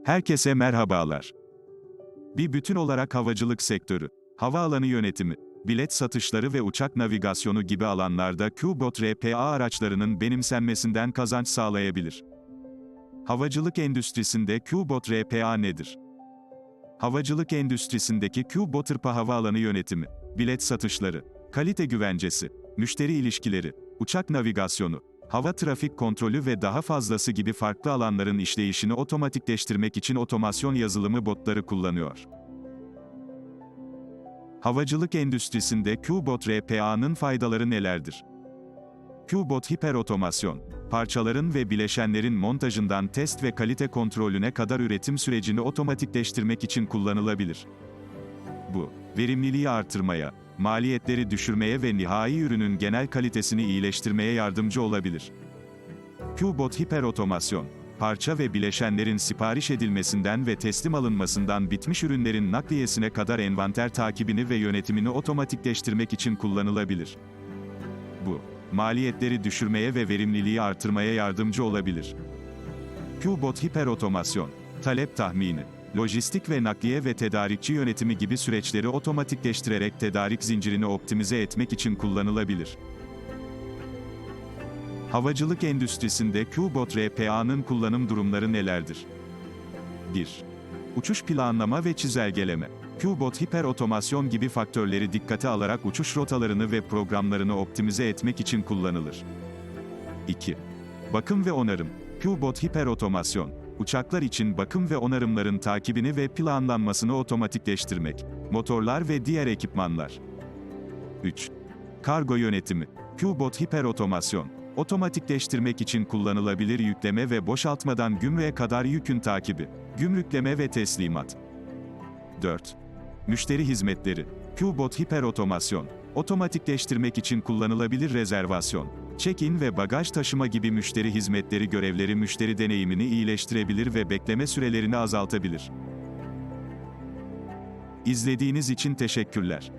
Herkese merhabalar. Bir bütün olarak havacılık sektörü, havaalanı yönetimi, bilet satışları ve uçak navigasyonu gibi alanlarda Q-Bot RPA araçlarının benimsenmesinden kazanç sağlayabilir. Havacılık endüstrisinde Q-Bot RPA nedir? Havacılık endüstrisindeki Q-Bot RPA havaalanı yönetimi, bilet satışları, kalite güvencesi, müşteri ilişkileri, uçak navigasyonu, hava trafik kontrolü ve daha fazlası gibi farklı alanların işleyişini otomatikleştirmek için otomasyon yazılımı botları kullanıyor. Havacılık endüstrisinde Q-Bot RPA'nın faydaları nelerdir? Q-Bot hiperotomasyon, parçaların ve bileşenlerin montajından test ve kalite kontrolüne kadar üretim sürecini otomatikleştirmek için kullanılabilir. Bu, verimliliği artırmaya, maliyetleri düşürmeye ve nihai ürünün genel kalitesini iyileştirmeye yardımcı olabilir. Q-Bot hiperotomasyon, parça ve bileşenlerin sipariş edilmesinden ve teslim alınmasından bitmiş ürünlerin nakliyesine kadar envanter takibini ve yönetimini otomatikleştirmek için kullanılabilir. Bu, maliyetleri düşürmeye ve verimliliği artırmaya yardımcı olabilir. Q-Bot hiperotomasyon, talep tahmini, lojistik ve nakliye ve tedarikçi yönetimi gibi süreçleri otomatikleştirerek tedarik zincirini optimize etmek için kullanılabilir. Havacılık endüstrisinde Q-Bot RPA'nın kullanım durumları nelerdir? 1. Uçuş planlama ve çizelgeleme. Q-Bot hiperotomasyon gibi faktörleri dikkate alarak uçuş rotalarını ve programlarını optimize etmek için kullanılır. 2. Bakım ve onarım. Q-Bot hiperotomasyon, uçaklar için bakım ve onarımların takibini ve planlanmasını otomatikleştirmek. Motorlar ve diğer ekipmanlar. 3. Kargo yönetimi. Q-Bot hiperotomasyon, otomatikleştirmek için kullanılabilir yükleme ve boşaltmadan gümrüğe kadar yükün takibi, gümrükleme ve teslimat. 4. Müşteri hizmetleri. Q-Bot hiperotomasyon, otomatikleştirmek için kullanılabilir rezervasyon, check-in ve bagaj taşıma gibi müşteri hizmetleri görevleri müşteri deneyimini iyileştirebilir ve bekleme sürelerini azaltabilir. İzlediğiniz için teşekkürler.